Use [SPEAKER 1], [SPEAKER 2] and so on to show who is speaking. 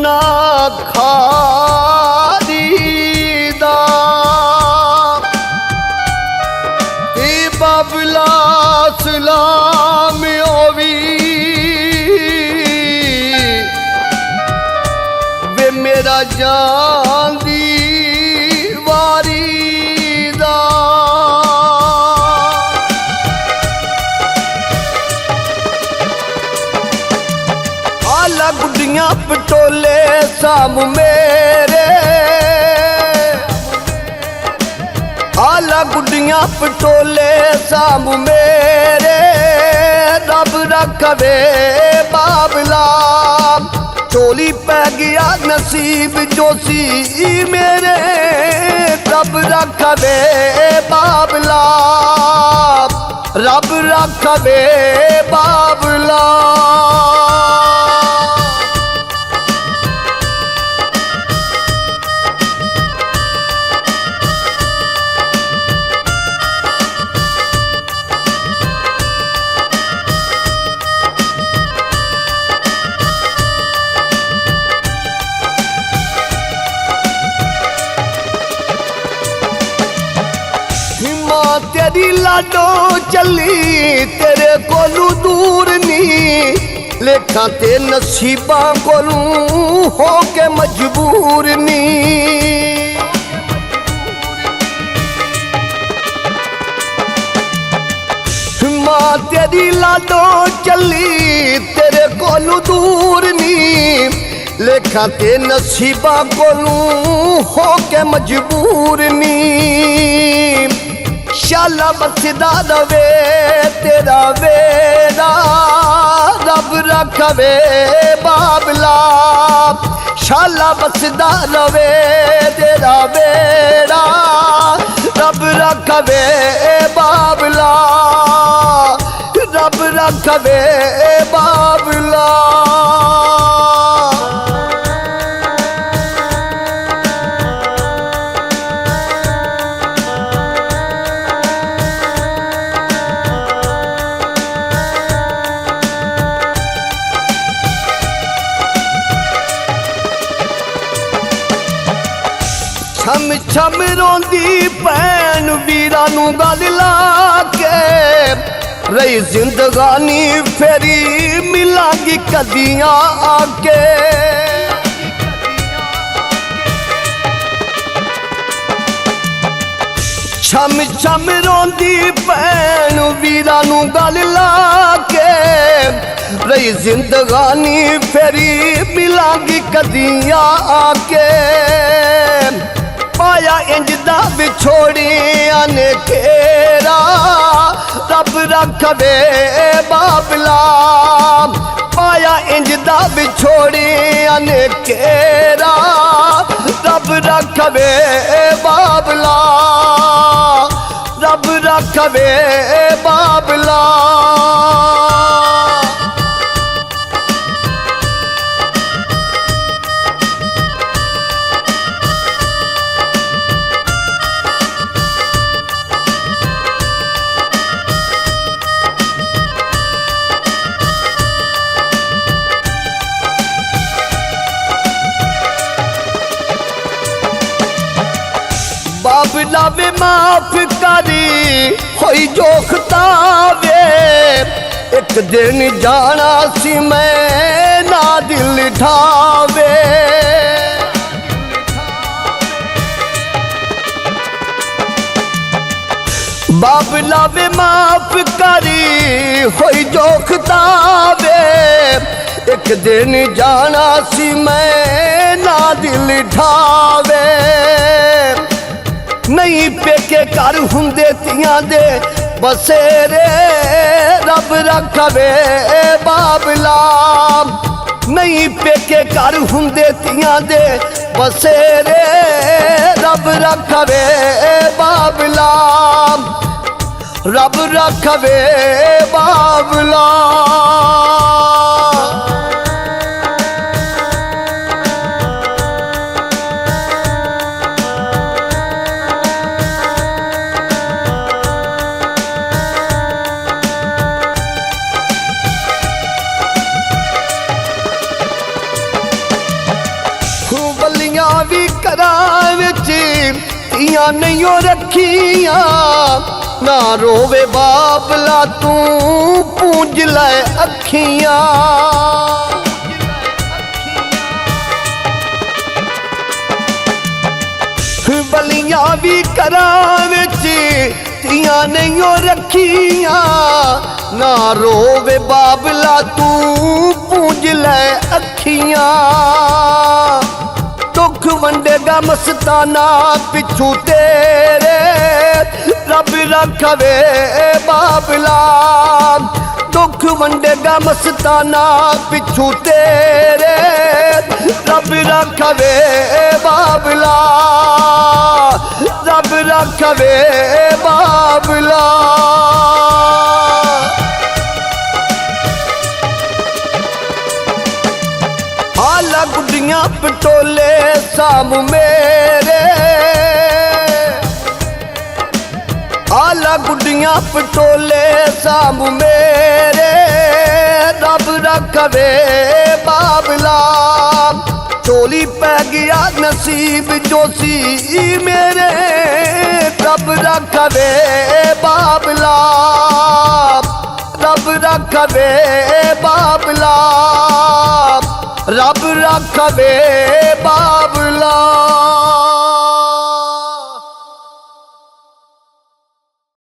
[SPEAKER 1] ना खादी दा बाबला सलाम ओवी वे मेरा जान दी वारी दा आला गुड्डियां पटोले साम मेरे आला गुड्डियां पटोले साम मेरे रब रखवे बाबला चोली पै गया नसीब जोशी मेरे रब रखवे बाबला रब रखवे बाबला तेरी लाडो चली तेरे कोलू दूर नी लेखा ते नसीबा कोलू हो के मजबूर नी मां तेरी लाडो चली तेरे कोलू दूर नी लेखा ते नसीबा कोलू हो के मजबूर नी शाला बसदा रवे तेरा वेड़ा रब रखवे बाबला शाला बसदा रवे तेरा वेड़ा रब रखवे बाबला रब रखवे बाबला छम छम रोंदी भैन वीरा नू गल ला के रही जिंदगानी फेरी मिलांगी कदियां आके छम छम रोंदी भैन वीरा नू गल ला के रही जिंदगानी फेरी मिलांगी कदियां आके पाया इंजदा बिछोड़िया ने खेरा रब रखवे बाबला पाया इंजदा बिछोड़िया ने खेरा रब रखवे बाबला रब रखवे बाबला बाबला वे माफ करी होई जोखतावे एक दिन जाना सी मैं ना दिल ठावे बाबला वे माफ करी होई जोखतावे एक दिन जाना सी मैं ना दिल ठावे नहीं पेके घर हुंदे तियां दे बसेरे रब रखवे बाबला नहीं पेके घर हुंदे तियां दे बसेरे रब रखवे बाबला रब रखवे बाबला ਧੀਆਂ ਨਹੀਂ ਓ ਰੱਖੀਆਂ ना रोवे बाबला तू पूंज ले अखियां बलियां भी घरां विच धीआं नहीं ओ रखियां ना रोवे बाबला तू पूंज ले अखियां दुख वंडेगा मस्ताना पिछू तेरे रब रखवे बाबला दुख वंडेगा मस्ताना पिछू तेरे रब रखवे बाबला रब रखवे बाबला आला गुड्डियां पटोले साम मेरे आला गुड्डियां पटोले साम मेरे रब रखवे बाबला चोली पै गया नसीब जोशी मेरे रब रखवे बाबला रब रखवे बाबला रब रखवे बाबला।